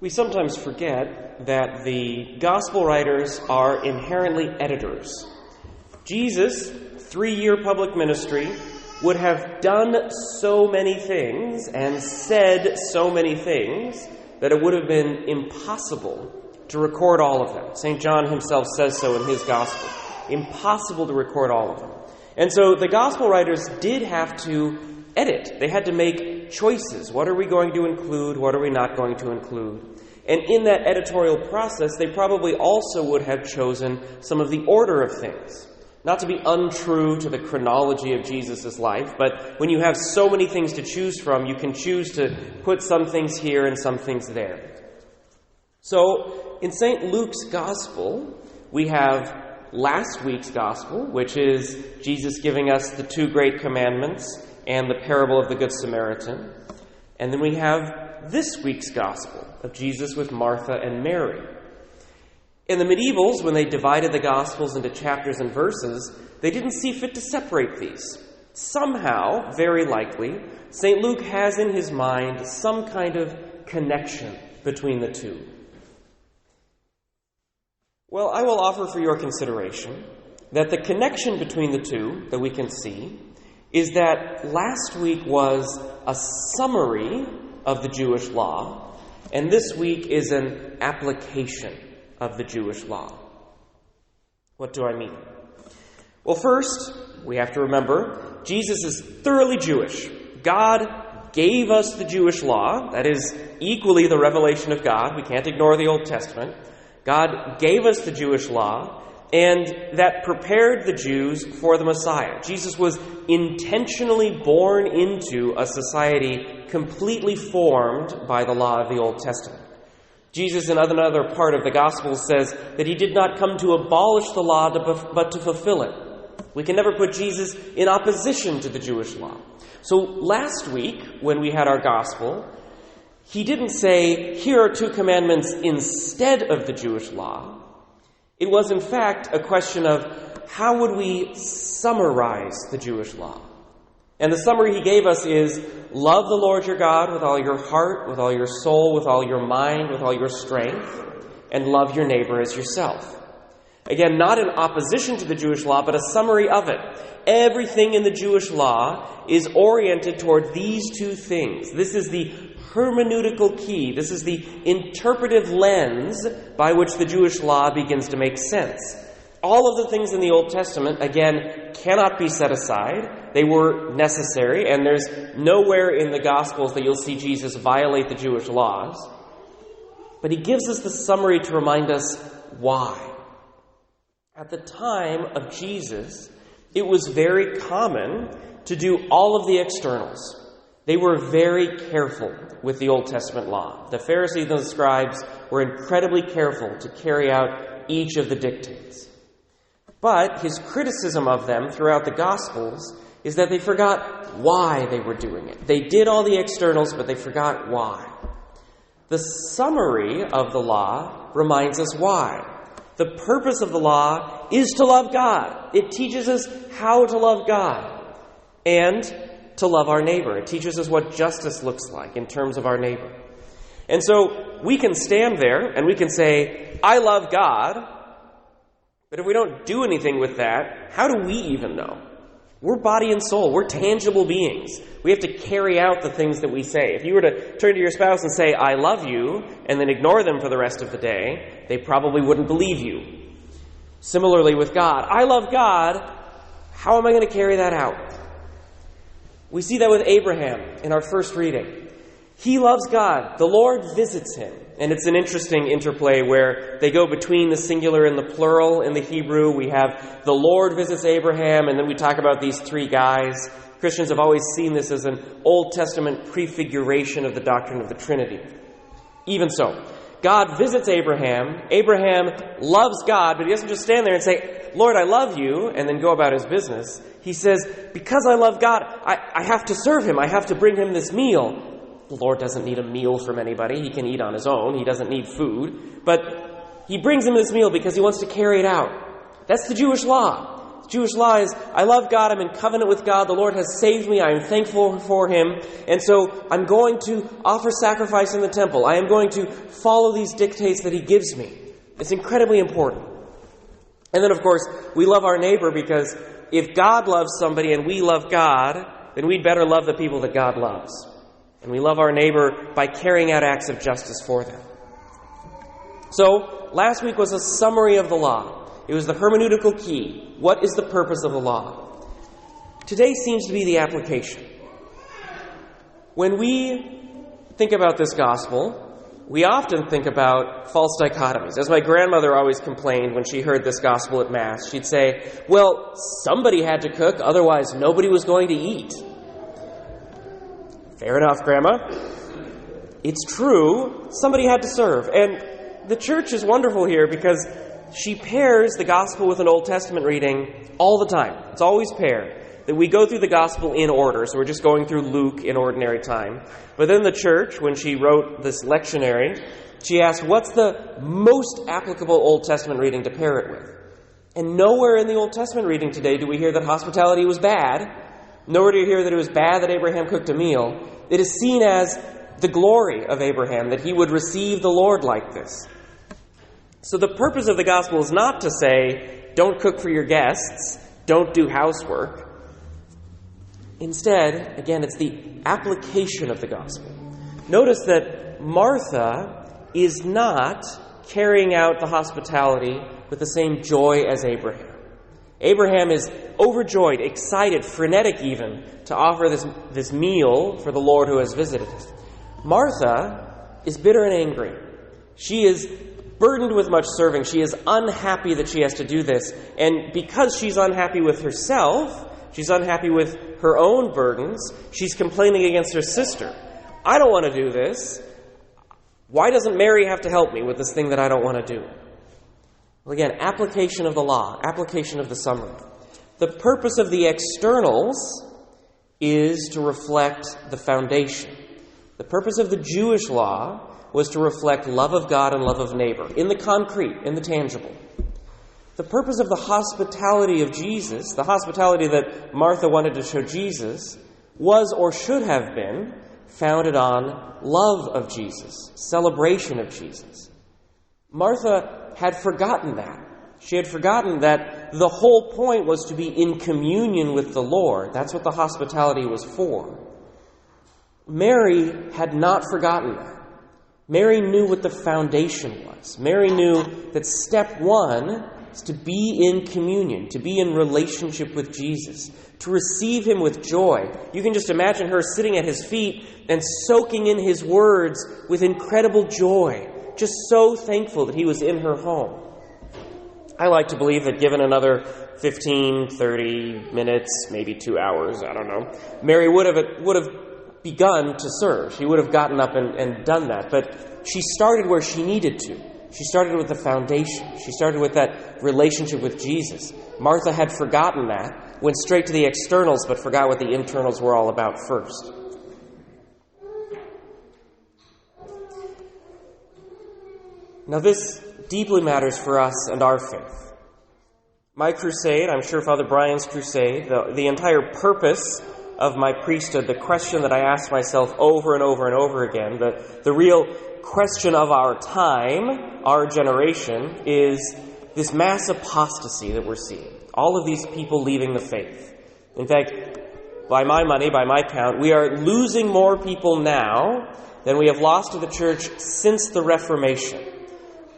We sometimes forget that the gospel writers are inherently editors. Jesus, 3-year public ministry, would have done so many things and said so many things that it would have been impossible to record all of them. St. John himself says so in his gospel. Impossible to record all of them. And so the gospel writers did have to edit. They had to make choices. What are we going to include? What are we not going to include? And in that editorial process, they probably also would have chosen some of the order of things. Not to be untrue to the chronology of Jesus' life, but when you have so many things to choose from, you can choose to put some things here and some things there. So, in St. Luke's Gospel, we have last week's Gospel, which is Jesus giving us the 2 great commandments and the parable of the Good Samaritan. And then we have this week's Gospel of Jesus with Martha and Mary. In the medievals, when they divided the Gospels into chapters and verses, they didn't see fit to separate these. Somehow, very likely, St. Luke has in his mind some kind of connection between the two. Well, I will offer for your consideration that the connection between the two that we can see is that last week was a summary of the Jewish law, and this week is an application of the Jewish law. What do I mean? Well, first, we have to remember, Jesus is thoroughly Jewish. God gave us the Jewish law. That is equally the revelation of God. We can't ignore the Old Testament. God gave us the Jewish law, and that prepared the Jews for the Messiah. Jesus was intentionally born into a society completely formed by the law of the Old Testament. Jesus, in another part of the Gospel, says that he did not come to abolish the law, but to fulfill it. We can never put Jesus in opposition to the Jewish law. So last week, when we had our Gospel, he didn't say, here are 2 commandments instead of the Jewish law. It was, in fact, a question of how would we summarize the Jewish law? And the summary he gave us is, love the Lord your God with all your heart, with all your soul, with all your mind, with all your strength, and love your neighbor as yourself. Again, not in opposition to the Jewish law, but a summary of it. Everything in the Jewish law is oriented toward these 2 things. This is the hermeneutical key. This is the interpretive lens by which the Jewish law begins to make sense. All of the things in the Old Testament, again, cannot be set aside. They were necessary, and there's nowhere in the Gospels that you'll see Jesus violate the Jewish laws. But he gives us the summary to remind us why. At the time of Jesus, it was very common to do all of the externals. They were very careful with the Old Testament law. The Pharisees and the scribes were incredibly careful to carry out each of the dictates. But his criticism of them throughout the Gospels is that they forgot why they were doing it. They did all the externals, but they forgot why. The summary of the law reminds us why. The purpose of the law is to love God. It teaches us how to love God and to love our neighbor. It teaches us what justice looks like in terms of our neighbor. And so we can stand there and we can say, I love God, but if we don't do anything with that, how do we even know? We're body and soul. We're tangible beings. We have to carry out the things that we say. If you were to turn to your spouse and say, I love you, and then ignore them for the rest of the day, they probably wouldn't believe you. Similarly with God, I love God. How am I going to carry that out? We see that with Abraham in our first reading. He loves God. The Lord visits him. And it's an interesting interplay where they go between the singular and the plural in the Hebrew. We have the Lord visits Abraham, and then we talk about these 3 guys. Christians have always seen this as an Old Testament prefiguration of the doctrine of the Trinity. Even so, God visits Abraham. Abraham loves God, but he doesn't just stand there and say, Lord, I love you, and then go about his business. He says, because I love God, I have to serve him. I have to bring him this meal. The Lord doesn't need a meal from anybody. He can eat on his own. He doesn't need food. But he brings him this meal because he wants to carry it out. That's the Jewish law. Jewish law is, I love God, I'm in covenant with God, the Lord has saved me, I am thankful for Him, and so I'm going to offer sacrifice in the temple. I am going to follow these dictates that He gives me. It's incredibly important. And then, of course, we love our neighbor because if God loves somebody and we love God, then we'd better love the people that God loves. And we love our neighbor by carrying out acts of justice for them. So, last week was a summary of the law. It was the hermeneutical key. What is the purpose of the law? Today seems to be the application. When we think about this gospel, we often think about false dichotomies. As my grandmother always complained when she heard this gospel at Mass, she'd say, well, somebody had to cook, otherwise nobody was going to eat. Fair enough, Grandma. It's true, somebody had to serve. And the church is wonderful here because she pairs the gospel with an Old Testament reading all the time. It's always paired. That we go through the gospel in order, so we're just going through Luke in ordinary time. But then the church, when she wrote this lectionary, she asked, what's the most applicable Old Testament reading to pair it with? And nowhere in the Old Testament reading today do we hear that hospitality was bad. Nowhere do you hear that it was bad that Abraham cooked a meal. It is seen as the glory of Abraham, that he would receive the Lord like this. So the purpose of the gospel is not to say, don't cook for your guests, don't do housework. Instead, again, it's the application of the gospel. Notice that Martha is not carrying out the hospitality with the same joy as Abraham. Abraham is overjoyed, excited, frenetic even, to offer this meal for the Lord who has visited us. Martha is bitter and angry. She is burdened with much serving. She is unhappy that she has to do this. And because she's unhappy with herself, she's unhappy with her own burdens, she's complaining against her sister. I don't want to do this. Why doesn't Mary have to help me with this thing that I don't want to do? Well, again, application of the law, application of the summary. The purpose of the externals is to reflect the foundation. The purpose of the Jewish law was to reflect love of God and love of neighbor, in the concrete, in the tangible. The purpose of the hospitality of Jesus, the hospitality that Martha wanted to show Jesus, was or should have been founded on love of Jesus, celebration of Jesus. Martha had forgotten that. She had forgotten that the whole point was to be in communion with the Lord. That's what the hospitality was for. Mary had not forgotten that. Mary knew what the foundation was. Mary knew that step one is to be in communion, to be in relationship with Jesus, to receive Him with joy. You can just imagine her sitting at His feet and soaking in His words with incredible joy, just so thankful that He was in her home. I like to believe that given another 15, 30 minutes, maybe 2 hours, I don't know, Mary would have begun to serve. She would have gotten up and done that. But she started where she needed to. She started with the foundation. She started with that relationship with Jesus. Martha had forgotten that, went straight to the externals, but forgot what the internals were all about first. Now this deeply matters for us and our faith. My crusade, I'm sure Father Brian's crusade, the entire purpose of my priesthood, the question that I ask myself over and over and over again, the real question of our time, our generation, is this mass apostasy that we're seeing. All of these people leaving the faith. In fact, by my money, by my count, we are losing more people now than we have lost to the church since the Reformation.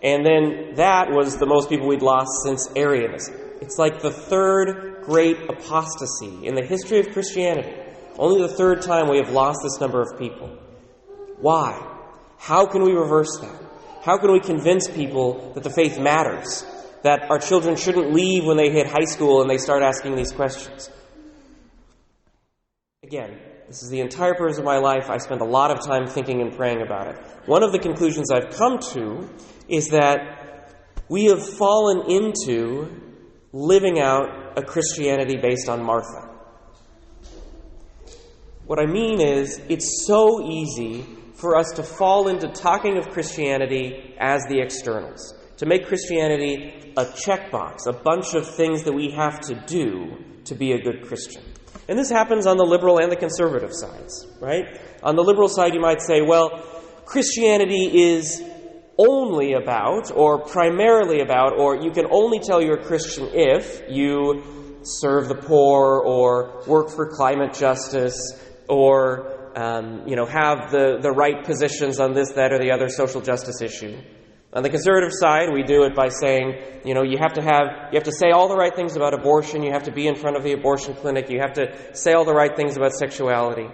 And then that was the most people we'd lost since Arianism. It's like the third great apostasy in the history of Christianity. Only the third time we have lost this number of people. Why? How can we reverse that? How can we convince people that the faith matters? That our children shouldn't leave when they hit high school and they start asking these questions? Again, this is the entire purpose of my life. I spend a lot of time thinking and praying about it. One of the conclusions I've come to is that we have fallen into living out a Christianity based on Martha. What I mean is, it's so easy for us to fall into talking of Christianity as the externals. to make Christianity a checkbox, a bunch of things that we have to do to be a good Christian. And this happens on the liberal and the conservative sides, right? On the liberal side, you might say, well, Christianity is only about, or primarily about, or you can only tell you're a Christian if you serve the poor, or work for climate justice, or have the right positions on this, that, or the other social justice issue. On the conservative side, we do it by saying, you have to say all the right things about abortion, you have to be in front of the abortion clinic, you have to say all the right things about sexuality.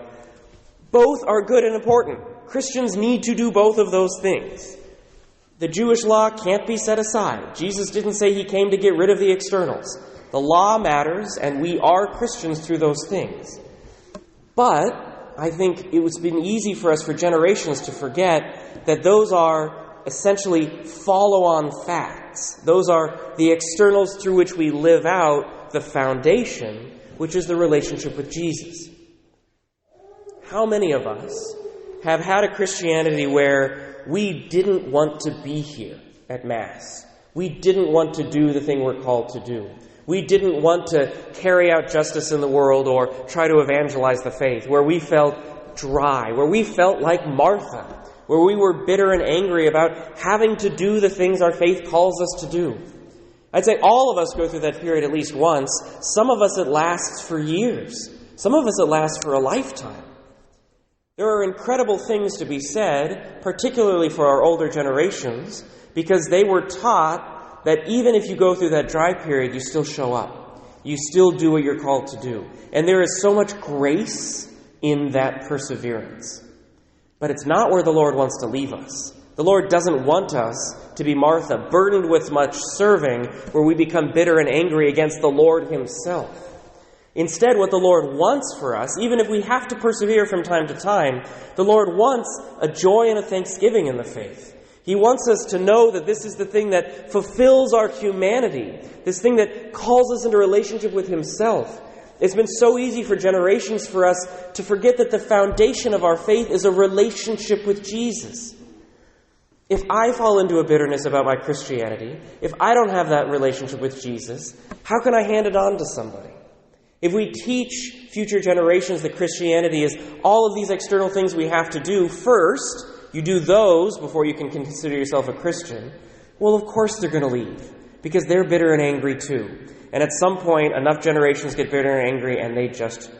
Both are good and important. Christians need to do both of those things. The Jewish law can't be set aside. Jesus didn't say he came to get rid of the externals. The law matters, and we are Christians through those things. But I think it's been easy for us for generations to forget that those are essentially follow-on facts. Those are the externals through which we live out the foundation, which is the relationship with Jesus. How many of us have had a Christianity where we didn't want to be here at Mass? We didn't want to do the thing we're called to do. We didn't want to carry out justice in the world or try to evangelize the faith, where we felt dry, where we felt like Martha, where we were bitter and angry about having to do the things our faith calls us to do. I'd say all of us go through that period at least once. Some of us it lasts for years. Some of us it lasts for a lifetime. There are incredible things to be said, particularly for our older generations, because they were taught that even if you go through that dry period, you still show up. You still do what you're called to do. And there is so much grace in that perseverance. But it's not where the Lord wants to leave us. The Lord doesn't want us to be Martha, burdened with much serving, where we become bitter and angry against the Lord himself. Instead, what the Lord wants for us, even if we have to persevere from time to time, the Lord wants a joy and a thanksgiving in the faith. He wants us to know that this is the thing that fulfills our humanity, this thing that calls us into relationship with himself. It's been so easy for generations for us to forget that the foundation of our faith is a relationship with Jesus. If I fall into a bitterness about my Christianity, if I don't have that relationship with Jesus, how can I hand it on to somebody? If we teach future generations that Christianity is all of these external things we have to do, first, you do those before you can consider yourself a Christian, well, of course they're going to leave, because they're bitter and angry too. And at some point, enough generations get bitter and angry, and they just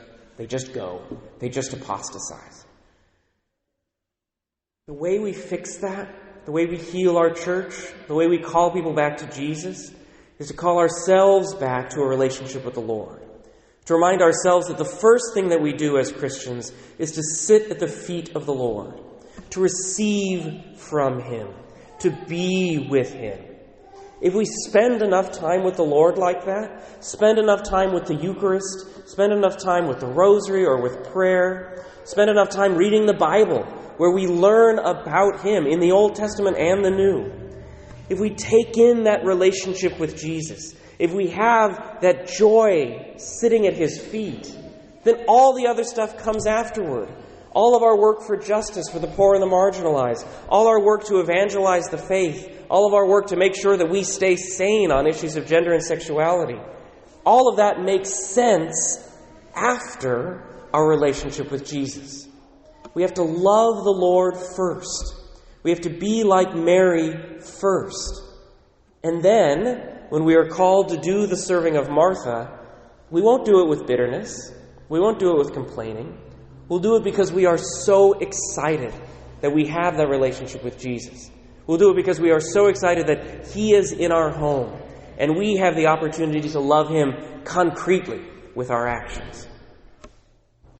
go. They just apostatize. The way we fix that, the way we heal our church, the way we call people back to Jesus, is to call ourselves back to a relationship with the Lord. To remind ourselves that the first thing that we do as Christians is to sit at the feet of the Lord, to receive from him, to be with him. If we spend enough time with the Lord like that, spend enough time with the Eucharist, spend enough time with the Rosary or with prayer, spend enough time reading the Bible, where we learn about him in the Old Testament and the New. If we take in that relationship with Jesus, if we have that joy sitting at his feet, then all the other stuff comes afterward. All of our work for justice for the poor and the marginalized, all our work to evangelize the faith, all of our work to make sure that we stay sane on issues of gender and sexuality, all of that makes sense after our relationship with Jesus. We have to love the Lord first. We have to be like Mary first. And then, when we are called to do the serving of Martha, we won't do it with bitterness. We won't do it with complaining. We'll do it because we are so excited that we have that relationship with Jesus. We'll do it because we are so excited that he is in our home and we have the opportunity to love him concretely with our actions.